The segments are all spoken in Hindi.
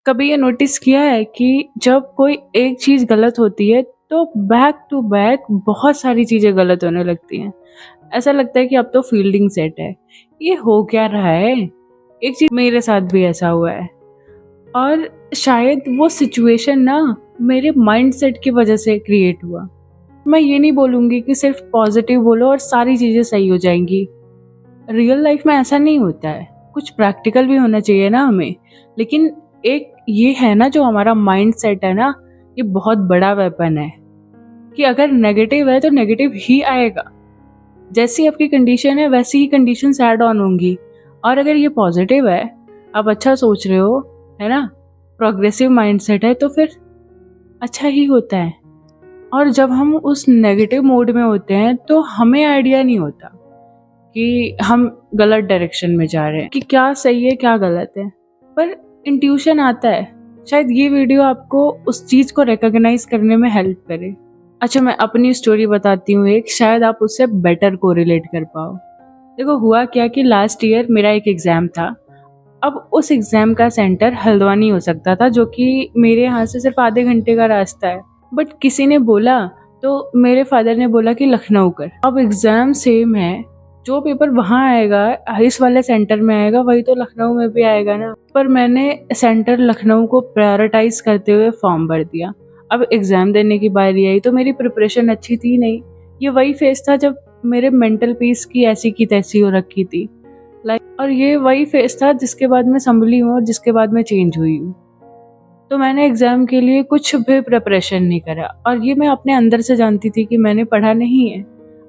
कभी ये नोटिस किया है कि जब कोई एक चीज़ गलत होती है तो बैक टू बैक बहुत सारी चीज़ें गलत होने लगती हैं। ऐसा लगता है कि अब तो फील्डिंग सेट है। ये हो क्या रहा है? एक चीज़ मेरे साथ भी ऐसा हुआ है और शायद वो सिचुएशन ना मेरे माइंडसेट की वजह से क्रिएट हुआ। मैं ये नहीं बोलूँगी कि सिर्फ पॉजिटिव बोलो और सारी चीज़ें सही हो जाएँगी। रियल लाइफ में ऐसा नहीं होता है। कुछ प्रैक्टिकल भी होना चाहिए ना हमें। लेकिन एक ये है ना जो हमारा माइंडसेट है ना, ये बहुत बड़ा वेपन है कि अगर नेगेटिव है तो नेगेटिव ही आएगा। जैसी आपकी कंडीशन है वैसी ही कंडीशंस ऐड ऑन होंगी। और अगर ये पॉजिटिव है, आप अच्छा सोच रहे हो, है ना? प्रोग्रेसिव माइंडसेट है तो फिर अच्छा ही होता है। और जब हम उस नेगेटिव मोड में होते हैं तो हमें आइडिया नहीं होता कि हम गलत डायरेक्शन में जा रहे हैं, कि क्या सही है क्या गलत है। पर इंट्यूशन आता है। शायद ये वीडियो आपको उस चीज़ को रिकॉग्नाइज करने में हेल्प करे। अच्छा, मैं अपनी स्टोरी बताती हूँ एक, शायद आप उससे बेटर कोरिलेट कर पाओ। देखो हुआ क्या कि लास्ट ईयर मेरा एक एग्ज़ाम था। अब उस एग्ज़ाम का सेंटर हल्द्वानी हो सकता था, जो कि मेरे यहाँ से सिर्फ आधे घंटे का रास्ता है। बट किसी ने बोला, तो मेरे फादर ने बोला कि लखनऊ कर। अब एग्ज़ाम सेम है, जो पेपर वहाँ आएगा इस वाले सेंटर में आएगा वही तो लखनऊ में भी आएगा ना। पर मैंने सेंटर लखनऊ को प्रायोरिटाइज करते हुए फॉर्म भर दिया। अब एग्ज़ाम देने की बारी आई तो मेरी प्रिपरेशन अच्छी थी नहीं। ये वही फेज़ था जब मेरे मेंटल पीस की ऐसी की तैसी हो रखी थी। और ये वही फेज़ था जिसके बाद मैं संभली हूँ और जिसके बाद मैं चेंज हुई हूँ। तो मैंने एग्ज़ाम के लिए कुछ भी प्रिपरेशन नहीं करा और ये मैं अपने अंदर से जानती थी कि मैंने पढ़ा नहीं है।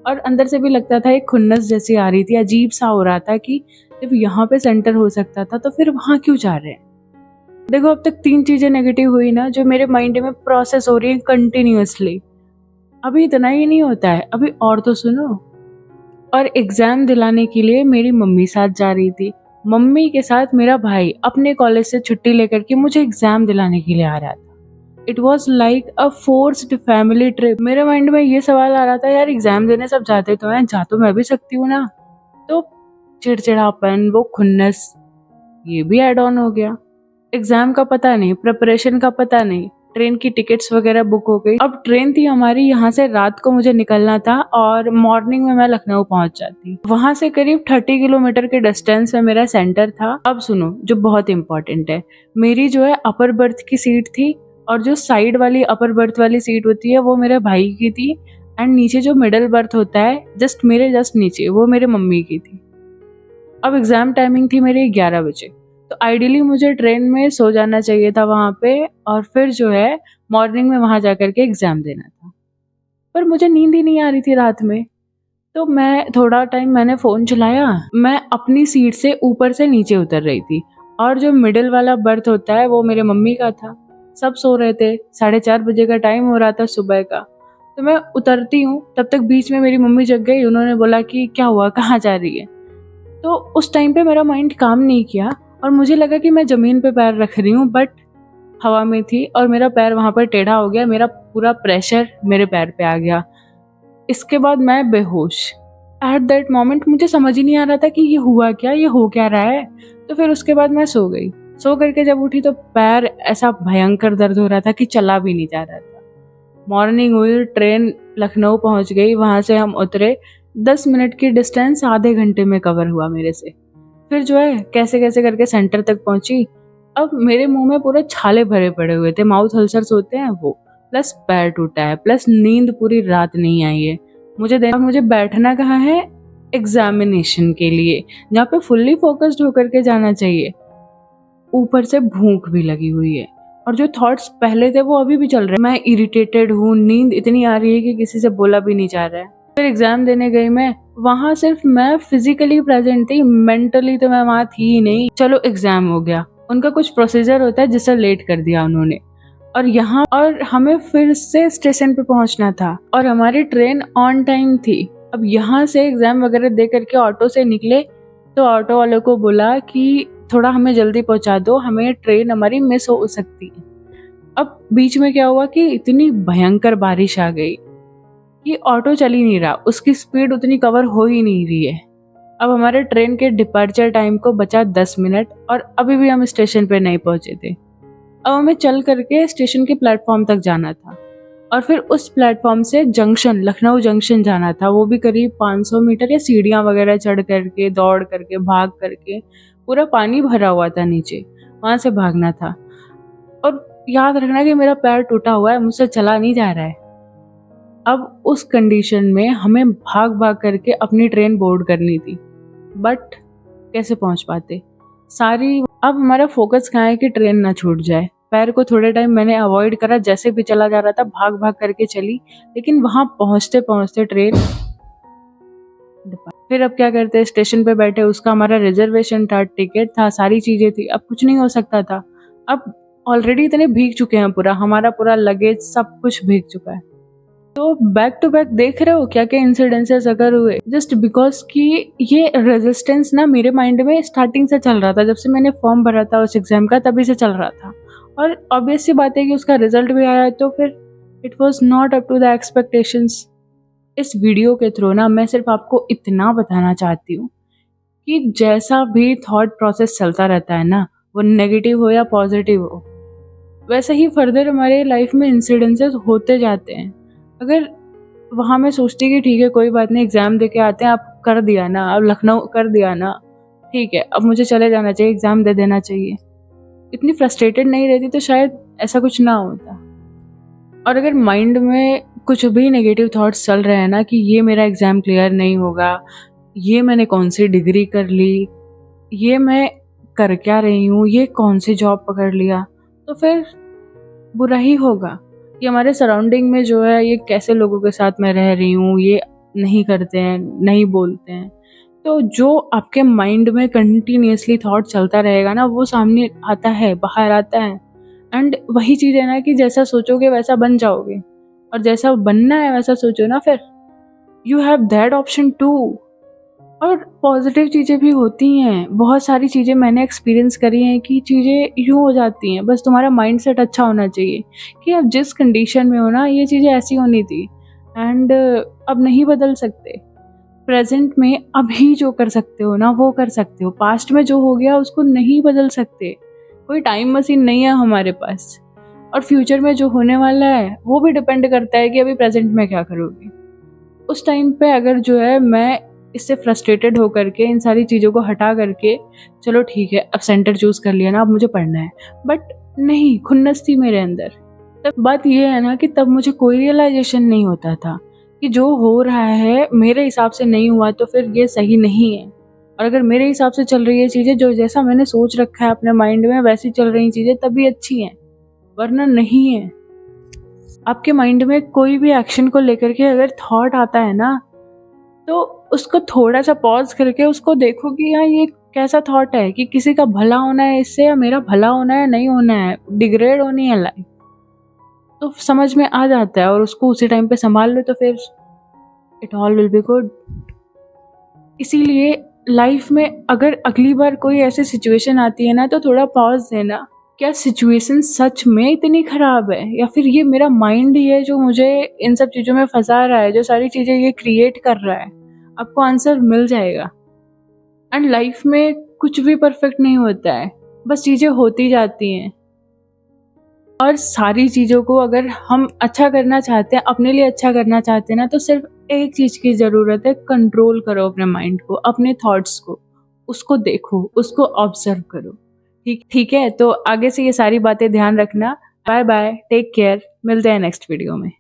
और अंदर से भी लगता था, एक खुन्नस जैसी आ रही थी, अजीब-सा हो रहा था कि जब यहाँ पे सेंटर हो सकता था तो फिर वहाँ क्यों जा रहे हैं? देखो अब तक 3 चीज़ें नेगेटिव हुई ना जो मेरे माइंड में प्रोसेस हो रही हैं कंटिन्यूअसली। अभी इतना ही नहीं होता है, अभी और तो सुनो। और एग्ज़ाम दिलाने के लिए मेरी मम्मी साथ जा रही थी। मम्मी के साथ मेरा भाई अपने कॉलेज से छुट्टी लेकर के मुझे एग्ज़ाम दिलाने के लिए आ रहा था। It was like a forced family trip. मेरे माइंड में ये सवाल आ रहा था, यार एग्ज़ाम देने सब जाते तो हैं, जा तो मैं भी सकती हूँ ना। तो चिड़चिड़ापन, वो खुन्नस, ये भी ऐड ऑन हो गया। एग्ज़ाम का पता नहीं, प्रिपरेशन का पता नहीं, ट्रेन की टिकट्स वगैरह बुक हो गई। अब ट्रेन थी हमारी, यहाँ से रात को मुझे निकलना था और मॉर्निंग में मैं लखनऊ पहुँच जाती। वहाँ से करीब 30 किलोमीटर के डिस्टेंस में मेरा सेंटर था। अब सुनो, जो बहुत इम्पोर्टेंट है, मेरी जो है अपर बर्थ की सीट थी और जो साइड वाली अपर बर्थ वाली सीट होती है वो मेरे भाई की थी। एंड नीचे जो मिडल बर्थ होता है जस्ट नीचे, वो मेरे मम्मी की थी। अब एग्ज़ाम टाइमिंग थी मेरी 11 बजे। तो आइडियली मुझे ट्रेन में सो जाना चाहिए था वहाँ पे और फिर जो है मॉर्निंग में वहाँ जाकर के एग्ज़ाम देना था। पर मुझे नींद ही नहीं आ रही थी रात में। तो मैं थोड़ा टाइम मैंने फ़ोन चलाया। मैं अपनी सीट से ऊपर से नीचे उतर रही थी और जो मिडल वाला बर्थ होता है वो मेरे मम्मी का था। सब सो रहे थे, 4:30 बजे का टाइम हो रहा था सुबह का। तो मैं उतरती हूँ, तब तक बीच में मेरी मम्मी जग गई। उन्होंने बोला कि क्या हुआ, कहाँ जा रही है? तो उस टाइम पे मेरा माइंड काम नहीं किया और मुझे लगा कि मैं ज़मीन पे पैर रख रही हूँ, बट हवा में थी और मेरा पैर वहाँ पर टेढ़ा हो गया, मेरा पूरा प्रेशर मेरे पैर पे आ गया। इसके बाद मैं बेहोश। एट दैट मोमेंट मुझे समझ ही नहीं आ रहा था कि ये हुआ क्या, ये हो क्या रहा है? तो फिर उसके बाद मैं सो गई। सो करके जब उठी तो पैर ऐसा भयंकर दर्द हो रहा था कि चला भी नहीं जा रहा था। मॉर्निंग हुई, ट्रेन लखनऊ पहुँच गई, वहाँ से हम उतरे। 10 मिनट की डिस्टेंस आधे घंटे में कवर हुआ मेरे से। फिर जो है कैसे-कैसे करके सेंटर तक पहुँची। अब मेरे मुँह में पूरे छाले भरे पड़े हुए थे, माउथ अल्सर्स होते हैं वो, प्लस पैर टूटा है, प्लस नींद पूरी रात नहीं आई है। मुझे बैठना कहाँ है एग्ज़ामिनेशन के लिए, जहाँ पे फुल्ली फ़ोकस्ड होकर के जाना चाहिए। ऊपर से भूख भी लगी हुई है और जो थॉट्स पहले थे वो अभी भी चल रहे हैं। मैं इरिटेटेड हूँ, नींद इतनी आ रही है कि किसी से बोला भी नहीं जा रहा है। फिर एग्ज़ाम देने गई मैं, वहाँ सिर्फ मैं फिज़िकली प्रेज़ेंट थी, मेंटली तो मैं वहाँ थी ही नहीं। चलो एग्ज़ाम हो गया, उनका कुछ प्रोसीजर होता है जिसे लेट कर दिया उन्होंने। और हमें फिर से स्टेशन पे पहुँचना था और हमारी ट्रेन ऑन टाइम थी। अब यहाँ से एग्ज़ाम वगैरह दे करके ऑटो से निकले तो ऑटो वाले को बोला कि थोड़ा हमें जल्दी पहुँचा दो, हमें ट्रेन हमारी मिस हो सकती है। अब बीच में क्या हुआ कि इतनी भयंकर बारिश आ गई कि ऑटो चल ही नहीं रहा, उसकी स्पीड उतनी कवर हो ही नहीं रही है। अब हमारे ट्रेन के डिपार्चर टाइम को बचा 10 मिनट और अभी भी हम स्टेशन पे नहीं पहुँचे थे। अब हमें चल करके स्टेशन के प्लेटफॉर्म तक जाना था और फिर उस प्लेटफॉर्म से जंक्शन, लखनऊ जंक्शन जाना था, वो भी करीब 500 मीटर या सीढ़ियाँ वगैरह चढ़ करके, दौड़ करके, भाग करके, पूरा पानी भरा हुआ था नीचे, वहाँ से भागना था। और याद रखना कि मेरा पैर टूटा हुआ है, मुझसे चला नहीं जा रहा है। अब उस कंडीशन में हमें भाग-भाग करके अपनी ट्रेन बोर्ड करनी थी, बट कैसे पहुँच पाते? अब हमारा फोकस कहाँ है कि ट्रेन ना छूट जाए। पैर को थोड़े टाइम मैंने अवॉइड करा, जैसे भी चला जा रहा था भाग-भाग करके चली, लेकिन वहाँ पहुँचते-पहुँचते ट्रेन फिर अब क्या करते, स्टेशन पे बैठे, उसका हमारा रिजर्वेशन था, टिकट था, सारी चीज़ें थी, अब कुछ नहीं हो सकता था। अब ऑलरेडी इतने भीग चुके हैं पूरा, हमारा पूरा लगेज सब कुछ भीग चुका है। तो बैक टू बैक देख रहे हो क्या-क्या इंसिडेंसेस अगर हुए, जस्ट बिकॉज़ कि ये रेजिस्टेंस ना मेरे माइंड में स्टार्टिंग से चल रहा था, जब से मैंने फॉर्म भरा था उस एग्ज़ाम का तभी से चल रहा था। और ऑब्वियस सी बात है कि उसका रिज़ल्ट भी आया, तो फिर it was not up to the expectations. इस वीडियो के थ्रू ना मैं सिर्फ आपको इतना बताना चाहती हूँ कि जैसा भी थॉट प्रोसेस चलता रहता है ना, वो नेगेटिव हो या पॉजिटिव हो, वैसे ही फर्दर हमारे लाइफ में इंसिडेंसेस होते जाते हैं। अगर वहाँ मैं सोचती कि ठीक है कोई बात नहीं, एग्ज़ाम दे के आते हैं, अब कर दिया ना, अब लखनऊ कर दिया ना, ठीक है, अब मुझे चले जाना चाहिए, एग्ज़ाम दे देना चाहिए। इतनी फ्रस्ट्रेटेड नहीं रहती तो शायद ऐसा कुछ ना होता। और अगर माइंड में कुछ भी नेगेटिव थॉट्स चल रहे हैं ना कि ये मेरा एग्ज़ाम क्लियर नहीं होगा, ये मैंने कौन सी डिग्री कर ली, ये मैं कर क्या रही हूँ, ये कौन सी जॉब पकड़ लिया, तो फिर बुरा ही होगा। ये हमारे सराउंडिंग में जो है, ये कैसे लोगों के साथ मैं रह रही हूँ, ये नहीं करते हैं, नहीं बोलते हैं। तो जो आपके माइंड में कंटिन्यूअसली थॉट चलता रहेगा ना, वो सामने आता है, बाहर आता है। एंड वही चीज़ है ना कि जैसा सोचोगे वैसा बन जाओगे, और जैसा बनना है वैसा सोचो ना, फिर you have that option too. और पॉजिटिव चीज़ें भी होती हैं, बहुत सारी चीज़ें मैंने एक्सपीरियंस करी हैं कि चीज़ें यूँ हो जाती हैं, बस तुम्हारा माइंडसेट अच्छा होना चाहिए कि अब जिस कंडीशन में हो ना, ये चीज़ें ऐसी होनी थी एंड अब नहीं बदल सकते। प्रेज़ेंट में अभी जो कर सकते हो ना, वो कर सकते हो। पास्ट में जो हो गया उसको नहीं बदल सकते, कोई टाइम मशीन नहीं है हमारे पास। और फ्यूचर में जो होने वाला है, वो भी डिपेंड करता है कि अभी प्रेज़ेंट में क्या करोगे। उस टाइम पे अगर जो है मैं इससे फ्रस्ट्रेटेड होकर के, इन सारी चीज़ों को हटा करके, चलो ठीक है अब सेंटर चूज़ कर लिया ना, अब मुझे पढ़ना है, बट नहीं, खुन्नस थी मेरे अंदर। तब बात ये है ना कि तब मुझे कोई रियलाइज़ेशन नहीं होता था कि जो हो रहा है मेरे हिसाब से नहीं हुआ तो फिर ये सही नहीं है। और अगर मेरे हिसाब से चल रही है चीज़ें, जो जैसा मैंने सोच रखा है अपने माइंड में वैसी चल रही चीज़ें, तभी अच्छी हैं, वरना नहीं है। आपके माइंड में कोई भी एक्शन को लेकर के अगर थॉट आता है ना, तो उसको थोड़ा-सा पॉज़ करके उसको देखो कि हाँ, ये कैसा थॉट है, कि किसी का भला होना है इससे, या मेरा भला होना है, नहीं होना है, डिग्रेड होनी है लाइफ़। तो समझ में आ जाता है और उसको उसी टाइम पे सँभाल लो, तो फिर it all will be good. इसीलिए लाइफ़ में अगर अगली बार कोई ऐसी सिचुएशन आती है ना, तो थोड़ा पॉज़ लेना, क्या सिचुएशन सच में इतनी ख़राब है, या फिर ये मेरा माइंड ही है जो मुझे इन सब चीज़ों में फँसा रहा है, जो सारी चीज़ें ये क्रिएट कर रहा है? आपको आंसर मिल जाएगा। एंड लाइफ में कुछ भी परफेक्ट नहीं होता है, बस चीज़ें होती जाती हैं। और सारी चीज़ों को अगर हम अच्छा करना चाहते हैं, अपने लिए अच्छा करना चाहते हैं ना, तो सिर्फ एक चीज़ की ज़रूरत है, कंट्रोल करो अपने माइंड को, अपने थॉट्स को, उसको देखो, उसको ऑब्ज़र्व करो। ठीक है? तो आगे से ये सारी बातें ध्यान रखना। बाय बाय, टेक केयर, मिलते हैं नेक्स्ट वीडियो में।